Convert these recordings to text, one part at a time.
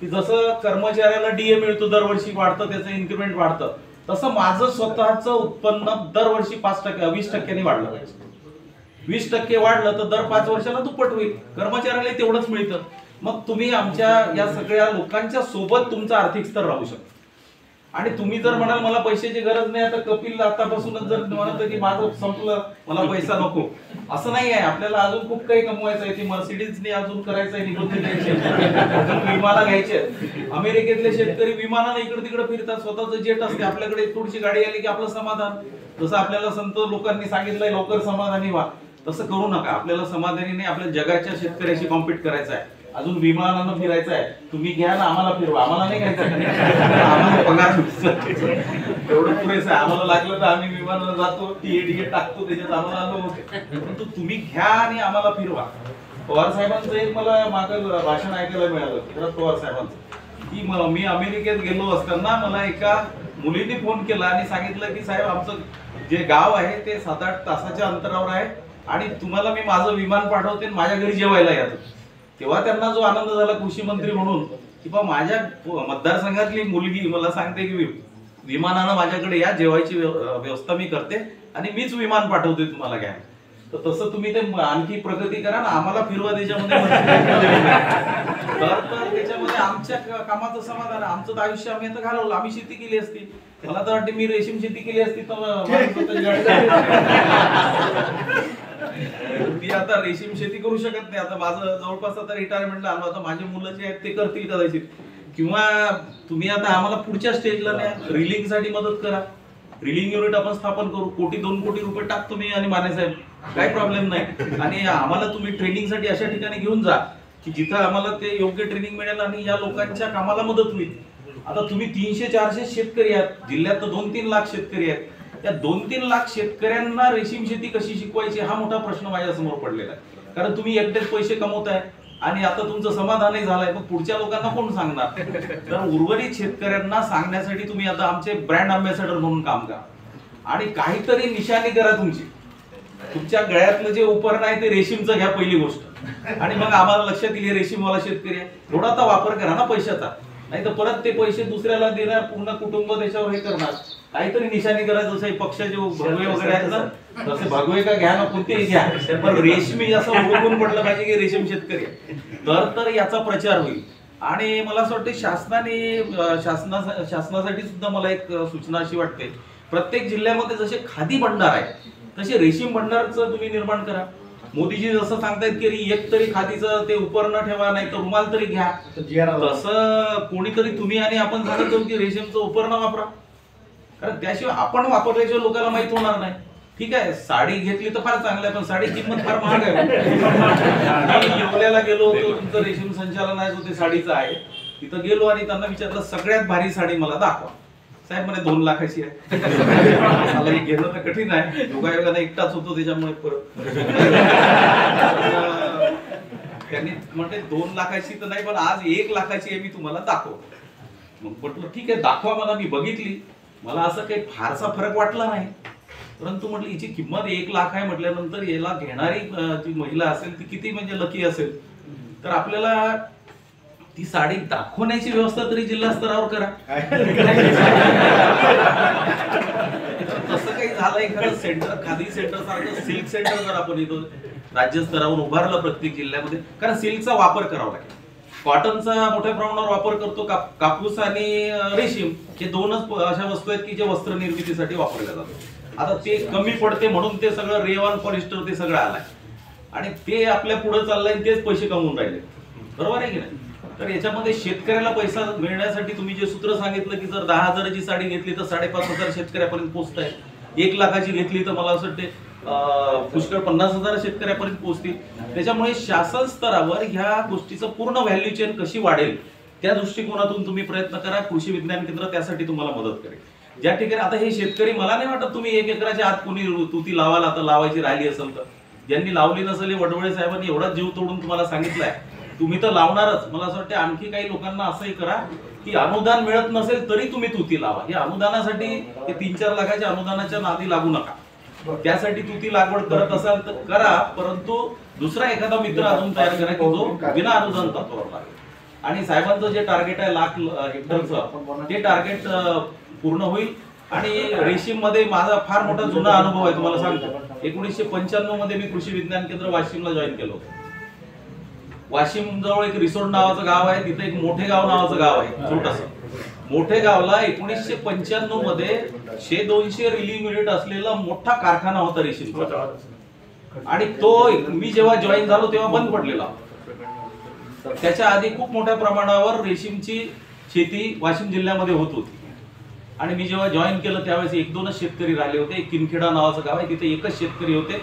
की जसं कर्मचाऱ्याला डीए मिळतो दरवर्षी वाढतं, त्याचं इन्क्रिमेंट वाढतं, तसं माझं स्वतःचं उत्पन्न दरवर्षी 5% 20% वाढलं पाहिजे. 20% वाढलं तर दर 5 वर्षाला दुप्पट होईल. कर्मचाऱ्याला तेवढंच मिळतं. मग तुम्ही आमच्या या सगळ्या लोकांच्या सोबत तुमचा आर्थिक स्तर राहू शकतो. आणि तुम्ही जर म्हणाल मला पैशाची गरज नाही, आता कपिल आतापासूनच जर म्हणत की माझं संपलं, मला पैसा नको, असं नाही आहे. आपल्याला अजून खूप काही कमवायचं आहे. ती मर्सिडीजने अजून करायचं आहे, निघून द्यायचे, विमानं घ्यायचे. अमेरिकेतले शेतकरी विमानाने इकडे तिकडे फिरतात, स्वतःचं जेट असते. आपल्याकडे थोडीशी गाडी आली की आपलं समाधान. जसं आपल्याला संत लोकांनी सांगितलंय लवकर समाधानी व्हा, तसं करू नका. आपल्याला समाधानी नाही, आपल्या जगाच्या शेतकऱ्याशी कॉम्पिट करायचं आहे. अजून विमानानं फिरायचं आहे. तुम्ही घ्या ना, आम्हाला फिरवा, आम्हाला नाही घ्यायचं. आम्हाला पगार एवढं पुरेसं आहे. आम्हाला लागलं तर आम्ही विमानानं जातो, तिकीट टाकतो, त्याच्यात आम्हाला आलो होते. परंतु तुम्ही घ्या आणि आम्हाला फिरवा. पवार साहेबांचं एक मला मागं भाषण ऐकायला मिळालं, शरद पवार साहेबांचं, की मी अमेरिकेत गेलो असताना मला एका मुलीने फोन केला आणि सांगितलं की साहेब आमचं जे गाव आहे ते 7-8 तासाच्या अंतरावर आहे आणि तुम्हाला मी माझं विमान पाठवते आणि माझ्या घरी जेवायला या. तेव्हा त्यांना जो आनंद झाला कृषी मंत्री म्हणून, की बा माझ्या मतदारसंघातली मुलगी मला सांगते की विमानानं माझ्याकडे या, जेवायची व्यवस्था मी करते आणि मीच विमान पाठवते तुम्हाला घ्या. तर तसं तुम्ही ते आणखी प्रगती करा ना, आम्हाला फिरवा त्याच्यामध्ये. तर त्याच्यामध्ये आमच्या कामाचं समाधान, आमचं तर आयुष्य आम्ही आता घालवलं. आम्ही शेती केली असती, मला तर वाटते मी रेशीम शेती केली असती तर मी आता रेशीम शेती करू शकत नाही. आता माझं जवळपास आता रिटायरमेंटला आलो. आता माझे मुलं जे आहेत ते करतील कदाचित. किंवा तुम्ही आता आम्हाला पुढच्या स्टेजला न्या, रिलिंग साठी मदत करा. रिलिंग युनिट आपण स्थापन करू. 1-2 कोटी रुपये टाकतो मी आणि माने साहेब, काही प्रॉब्लेम नाही. आणि आम्हाला तुम्ही ट्रेनिंगसाठी अशा ठिकाणी घेऊन जा की जिथं आम्हाला ते योग्य ट्रेनिंग मिळेल आणि या लोकांच्या कामाला मदत होईल. आता तुम्ही 300-400 शेतकरी आहात, जिल्ह्यात 2-3 लाख शेतकरी आहेत. त्या 2-3 लाख शेतकऱ्यांना रेशीम शेती कशी शिकवायची हा मोठा प्रश्न माझ्या समोर पडलेला आहे. कारण तुम्ही एकटेच पैसे कमवताय आणि आता तुमचं समाधानही झालंय, मग पुढच्या लोकांना कोण सांगणार? तर उर्वरित शेतकऱ्यांना सांगण्यासाठी तुम्ही आता आमचे ब्रँड अँबॅसेडर म्हणून काम करा आणि काहीतरी निशाणी करा तुमची. तुमच्या गळ्यातलं जे उपकरण आहे ते रेशीमचं घ्या पहिली गोष्ट, आणि मग आम्हाला लक्षात येईल रेशीमवाला शेतकरी आहे. थोडा आता वापर करा ना पैशाचा, नाही तर परत ते पैसे दुसऱ्याला देणार, पूर्ण कुटुंब त्याच्यावर हे करणार. काहीतरी निशाणी करा. जसं पक्षाचे भगवे वगैरे आहेत ना, तसे भगवे का घ्या ना, कोणतेही घ्या, पण रेशमी असं ओळखून पडलं पाहिजे की रेशीम शेतकरी. तर याचा प्रचार होईल. आणि मला असं वाटतं शासनासाठी सुद्धा मला एक सूचना अशी वाटते, प्रत्येक जिल्ह्यामध्ये जसे खादी भंडार आहे तसे रेशीम भंडारचं तुम्ही निर्माण करा. मोदीजी जसं सांगतायत की एक तरी खादीचं ते उपकरण ठेवा, नाही तर रुमाल तरी घ्या. तसं कोणीतरी तुम्ही आणि आपण सांगतो की रेशीमचं उपकरण वापरा. कारण त्याशिवाय आपण वापरल्याशिवाय लोकांना माहित होणार नाही. ठीक आहे, साडी घेतली तर फार चांगलं आहे, पण साडी किंमत फार महाग आहे. येवल्याला गेलो होतो, तुमचं रेशीम संचालनालय ते साडीचं आहे, तिथं गेलो आणि त्यांना विचारलं सगळ्यात भारी साडी मला दाखवा. साहेब म्हणे 2 लाखाची आहे. मला हे घेणं तर कठीण आहे, योगायोगाने एकटाच होतो त्याच्यामुळे परत त्यांनी म्हणजे 2 लाखाची तर नाही, पण आज 1 लाखाची आहे, मी तुम्हाला दाखवतो. मग म्हटलं ठीक आहे दाखवा मला. मी बघितली, मला असं काही फारसा फरक वाटला नाही, परंतु म्हटलं हिची किंमत 1 लाख आहे म्हटल्यानंतर याला घेणारी जी महिला असेल ती किती म्हणजे लकी असेल. तर आपल्याला ती साडी दाखवण्याची व्यवस्था तरी जिल्हा स्तरावर करा. तसं काही झालं एखादं सेंटर, खादी सेंटर सारखं सिल्क सेंटर जर आपण इथं राज्य स्तरावर उभारलं प्रत्येक जिल्ह्यामध्ये, कारण सिल्कचा वापर करावा लागेल. कॉटनचा मोठ्या प्रमाणावर वापर करतो, कापूस आणि रेशीम हे 2च अशा वस्तू आहेत की जे वस्त्र निर्मितीसाठी वापरल्या जातात. आता ते कमी पडते म्हणून ते सगळं रेयॉन, पॉलिस्टर ते सगळं आलंय आणि ते आपल्या पुढे चाललंय, तेच पैसे कमवून राहिले. बरोबर आहे की नाही? तर याच्यामध्ये शेतकऱ्याला पैसा मिळण्यासाठी तुम्ही जे सूत्र सांगितलं की जर 10,000ची साडी घेतली तर 5,500 शेतकऱ्यापर्यंत पोहोचत आहे. 1 लाखाची घेतली तर मला असं वाटते पुष्कळ 50,000 शेतकऱ्यापर्यंत पोहोचतील. त्याच्यामुळे शासन स्तरावर ह्या गोष्टीचं पूर्ण व्हॅल्यू चेन कशी वाढेल त्या दृष्टिकोनातून तुम्ही प्रयत्न करा. कृषी विज्ञान केंद्र त्यासाठी तुम्हाला मदत करेल. ज्या ठिकाणी आता हे शेतकरी, मला नाही वाटत तुम्ही 1 एकराच्या आत कोणी तुती लावाल, आता लावायची राहिली असेल तर. ज्यांनी लावली नसेल, वडवळे साहेबांनी एवढा जीव तोडून तुम्हाला सांगितलंय, तुम्ही तर लावणारच. मला असं वाटतं आणखी काही लोकांना असंही करा की अनुदान मिळत नसेल तरी तुम्ही तुती लावा. हे अनुदानासाठी हे 3-4 लाखाच्या अनुदानाच्या नादी लागू नका. त्यासाठी तुती लागवड करत असाल तर करा, परंतु दुसरा एखादा मित्र अजून तयार करा की जो बिना अनुदान तत्वावर लागेल. आणि साहेबांचं जे टार्गेट आहे 1,00,000 हेक्टरचं ते टार्गेट पूर्ण होईल. आणि रेशीम मध्ये माझा फार मोठा जुना अनुभव आहे, तुम्हाला सांगतो. 1995 मध्ये मी कृषी विज्ञान केंद्र वाशिमला जॉईन केलं होतं. वाशिम जवळ एक रिसोड नावाचं गाव आहे, तिथे एक मोठेगाव नावाचं गाव आहे छोटस. मोठेगावला 1995 मध्ये 100-200 रिलिंग युनिट असलेला मोठा कारखाना होता रेशीमचा. आणि तो मी जेव्हा जॉईन झालो तेव्हा बंद पडलेला. त्याच्या आधी खूप मोठ्या प्रमाणावर रेशीमची शेती वाशिम जिल्ह्यामध्ये होत होती. आणि मी जेव्हा जॉईन केलं त्यावेळेस 1-2च शेतकरी राहिले होते. एक किनखेडा नावाचं गाव आहे, तिथे एकच शेतकरी होते.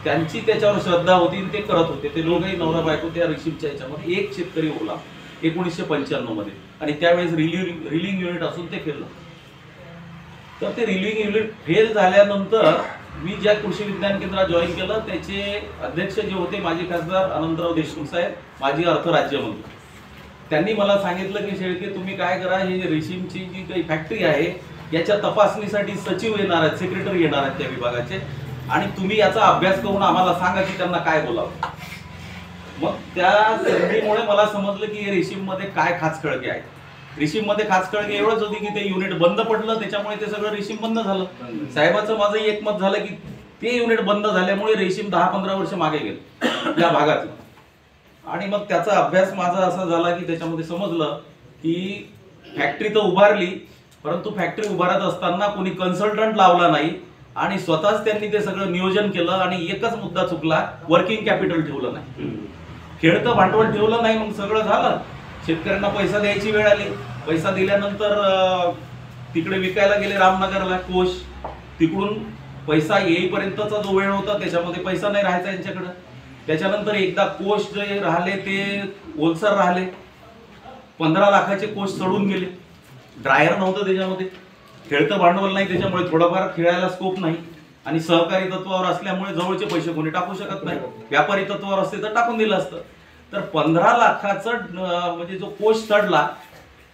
त्यांची त्याच्यावर श्रद्धा होती आणि ते करत होते. ते दोघंही नवरा बायको त्या रेशीमच्या ह्याच्यामध्ये. एक शेतकरी ओला 1995 मध्ये. आणि त्यावेळेस रिलिंग युनिट असून ते केलं. तर ते रिलिंग युनिट फेल झाल्यानंतर मी ज्या कृषी विज्ञान केंद्रात जॉईन केलं त्याचे अध्यक्ष जे होते माजी खासदार अनंतराव देशमुख साहेब, माजी अर्थ राज्यमंत्री, त्यांनी मला सांगितलं की शेळके तुम्ही काय करा, ही रेशीमची जी काही फॅक्टरी आहे याच्या तपासणीसाठी सचिव येणार आहेत, सेक्रेटरी येणार आहेत त्या विभागाचे, आणि तुम्ही याचा अभ्यास करून आम्हाला सांगा की त्यांना काय बोलावं. मग त्या संधीमुळे मला समजलं की रेशीम मध्ये काय खाचखळगे आहे. रेशीम मध्ये खाचखळगे एवढंच होती की ते युनिट बंद पडलं, त्याच्यामुळे ते सगळं रेशीम बंद झालं. साहेबाचं माझं एकमत झालं की ते युनिट बंद झाल्यामुळे रेशीम 10-15 वर्ष मागे गेलं या भागातलं. आणि मग त्याचा अभ्यास माझा असा झाला की त्याच्यामध्ये समजलं की फॅक्टरी तर उभारली, परंतु फॅक्टरी उभारत असताना कोणी कन्सल्टंट लावला नाही आणि स्वतःच त्यांनी ते सगळं नियोजन केलं. आणि एकच मुद्दा चुकला, वर्किंग कॅपिटल ठेवलं नाही, खेळतं भांडवल ठेवलं नाही. मग सगळं झालं, शेतकऱ्यांना पैसा द्यायची वेळ आली. पैसा दिल्यानंतर तिकडे विकायला गेले रामनगरला कोष. तिकडून पैसा येईपर्यंतचा जो वेळ होता त्याच्यामध्ये पैसा नाही राहायचा यांच्याकडे. त्याच्यानंतर एकदा कोष जे राहिले ते ओलसर राहिले. 15 लाखाचे कोष चढून गेले. ड्रायर नव्हतं त्याच्यामध्ये, खेळतं भांडवल नाही, त्याच्यामुळे थोडंफार खेळायला स्कोप नाही. आणि सहकारी तत्वावर असल्यामुळे जवळचे पैसे कोणी टाकू शकत नाही. व्यापारी तत्वावर असते तर टाकून दिलं असतं. तर 15 लाखाचं म्हणजे जो कोष चढला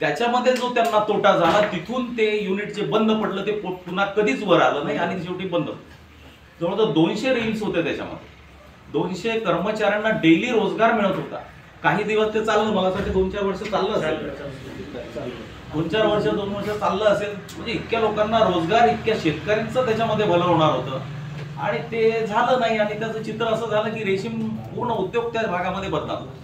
त्याच्यामध्ये जो त्यांना तोटा झाला, तिथून ते युनिट जे बंद पडलं ते पुन्हा कधीच वर आलं नाही आणि शेवटी बंद. जवळजवळ 200 रील्स होते त्याच्यामध्ये. 200 कर्मचाऱ्यांना डेली रोजगार मिळत होता. काही दिवस ते चाललं, मला वाटतं 2-4 वर्ष चाललं असेल, 2-4 वर्ष 2 वर्ष चाललं असेल. म्हणजे इतक्या लोकांना रोजगार, इतक्या शेतकऱ्यांचं त्याच्यामध्ये भलं होणार होतं आणि ते झालं नाही. आणि त्याचं चित्र असं झालं की रेशीम पूर्ण उद्योग त्या भागामध्ये बदलाला.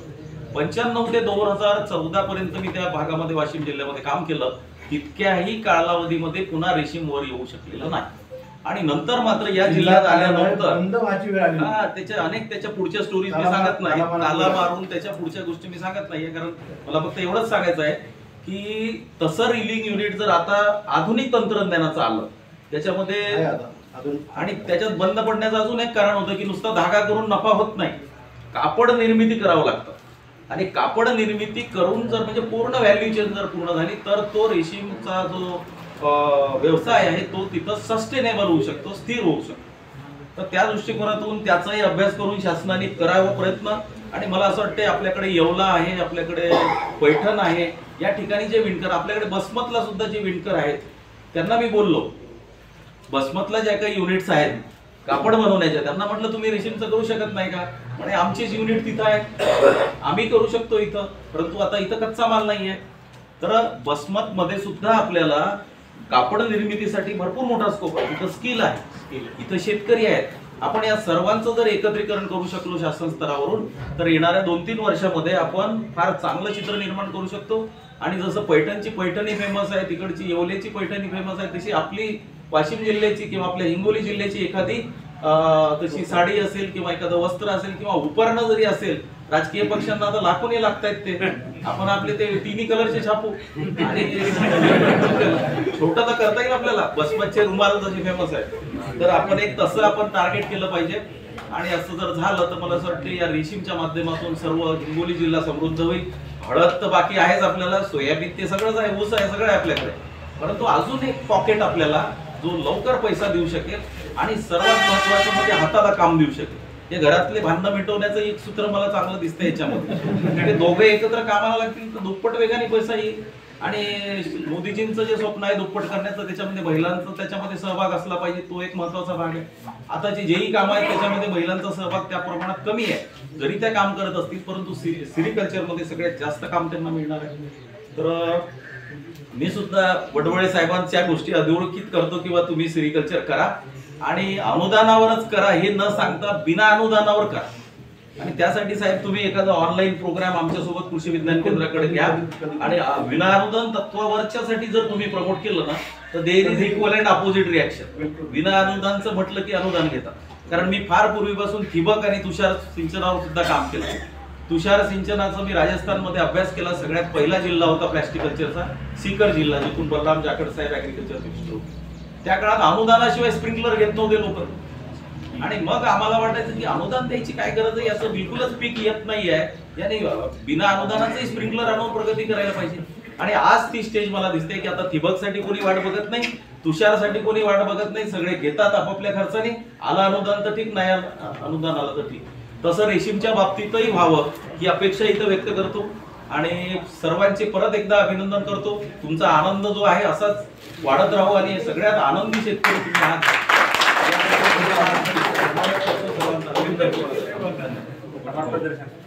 95 ते 2014 पर्यंत मी त्या भागामध्ये वाशिम जिल्ह्यामध्ये काम केलं. तितक्याही कालावधीमध्ये पुन्हा रेशीम वर येऊ शकलेलं नाही. आणि नंतर मात्र या जिल्ह्यात आल्यानंतर त्याच्या अनेक त्याच्या पुढच्या स्टोरीज मी सांगत नाही, ताला मारून त्याच्या पुढच्या गोष्टी मी सांगत नाहीये, कारण मला फक्त एवढंच सांगायचं आहे की तसं रिलिंग युनिट जर आता आधुनिक तंत्रज्ञानाचं आलं त्याच्यामध्ये, आणि त्याच्यात बंद पडण्याचं अजून एक कारण होतं की नुसता धागा करून नफा होत नाही, कापड निर्मिती करावं लागतं. आणि कापड निर्मिती करून जर म्हणजे पूर्ण व्हॅल्यू चेन जर पूर्ण झाली तर तो रेशीमचा जो व्यवसाय आहे तो तिथं सस्टेनेबल होऊ शकतो, स्थिर होऊ शकतो. तर त्या दृष्टिकोनातून त्याचाही अभ्यास करून शासनाने करावा प्रयत्न. आणि मला असं वाटतं आपल्याकडे येवला आहे, आपल्याकडे पैठण आहे, या ठिकाणी जे विणकर, आपल्याकडे बसमतला सुद्धा जे विणकर आहेत त्यांना मी बोललो, बसमतला ज्या काही युनिट्स आहेत कापड बनवण्याच्या, त्यांना म्हटलं तुम्ही रेशीमचं करू शकत नाही का? म्हणे आमचीच युनिट तिथं आहेत, आम्ही करू शकतो इथं, परंतु आता इथं कच्चा माल नाहीये. तर बसमत मध्ये सुद्धा आपल्याला कापड निर्मितीसाठी भरपूर मोठा स्कोप आहे. इथं स्किल आहे, इथं शेतकरी आहेत. आपण या सर्वांचं जर एकत्रीकरण करू शकलो शासन स्तरावरून तर येणाऱ्या 2-3 वर्षामध्ये आपण फार चांगलं चित्र निर्माण करू शकतो. आणि जसं पैठणची पैठणी फेमस आहे, तिकडची येवलेची पैठणी फेमस आहे, तशी आपली वाशिम जिल्ह्याची किंवा आपल्या हिंगोली जिल्ह्याची एखादी तशी साडी असेल किंवा एखादं वस्त्र असेल किंवा उपरणं जरी असेल, राजकीय पक्षांना आता लाखोनी लागतायत ते, आपण आपले ते तिन्ही कलरचे छापू आणि छोटं तर करता येईल आपल्याला. बसमतचे रुमाल जसे फेमस आहे, तर आपण एक तसं आपण टार्गेट केलं पाहिजे. आणि असं जर झालं तर मला असं वाटतं या रेशीमच्या माध्यमातून सर्व हिंगोली जिल्हा समृद्ध होईल. हळद तर बाकी आहेच आपल्याला, सोयाबीन ते सगळंच आहे, ऊस आहे, सगळं आहे आपल्याकडे, परंतु अजून एक पॉकेट आपल्याला जो लवकर पैसा देऊ शकेल आणि सर्वात महत्वाचं म्हणजे हाताला काम देऊ शकेल. हे घरातले भांडणं मिटवण्याचं एक सूत्र मला चांगलं दिसतंय याच्यामध्ये. ते दोघे एकत्र कामाला लागतील तर दुप्पट वेगाने पैसा येईल. आणि मोदीजींचं जे स्वप्न आहे दुप्पट करण्याचं, त्याच्यामध्ये महिलांचा त्याच्यामध्ये सहभाग असला पाहिजे, तो एक महत्वाचा भाग आहे. आताची जेही कामं आहेत त्याच्यामध्ये महिलांचा सहभाग त्या प्रमाणात कमी आहे, जरी त्या काम करत असतील, परंतु सिरिकल्चरमध्ये सगळ्यात जास्त काम त्यांना मिळणार आहे. तर मी सुद्धा वडवळे साहेबांच्या गोष्टी अधोरेखित करतो किंवा तुम्ही सिरिकल्चर करा आणि अनुदानावरच करा हे न सांगता बिना अनुदानावर करा. आणि त्यासाठी साहेब तुम्ही एखादा ऑनलाईन प्रोग्राम आमच्यासोबत कृषी विज्ञान केंद्राकडे घ्या आणि विना अनुदान तत्वावरच्यासाठी जर तुम्ही प्रमोट केलं ना तर there is equal and opposite reaction. विना अनुदानचं म्हटलं की अनुदान घेतात. कारण मी फार पूर्वीपासून ठिबक आणि तुषार सिंचनावर सुद्धा काम केलं. तुषार सिंचनाचा मी राजस्थानमध्ये अभ्यास केला. सगळ्यात पहिला जिल्हा होता प्लॅस्टिकल्चरचा सीकर जिल्हा, जिथून बलराम जाखड साहेब ऍग्रिकल्चर मिनिस्टर होते. त्या काळात अनुदानाशिवाय स्प्रिंकलर घेत नव्हते लोक. आणि मग आम्हाला वाटायचं की अनुदान द्यायची काय गरज आहे, याचं बिलकुलच पीक येत नाहीये, याने बिना अनुदानाचंही स्प्रिंकलर आणून प्रगती करायला पाहिजे. आणि आज ती स्टेज मला दिसते की आता ठिबकसाठी कोणी वाट बघत नाही, तुषारसाठी कोणी वाट बघत नाही, सगळे घेतात आपापल्या खर्चाने. आलं अनुदान तर ठीक, नाही अनुदान आलं तर ठीक. तसं रेशीमच्या बाबतीतही व्हावं ही अपेक्षा इथं व्यक्त करतो आणि सर्वांचे परत एकदा अभिनंदन करतो. तुमचा आनंद जो आहे असाच वाढत राहू आणि सगळ्यात आनंदी शेतकरी तुम्ही आहात. सर्वांना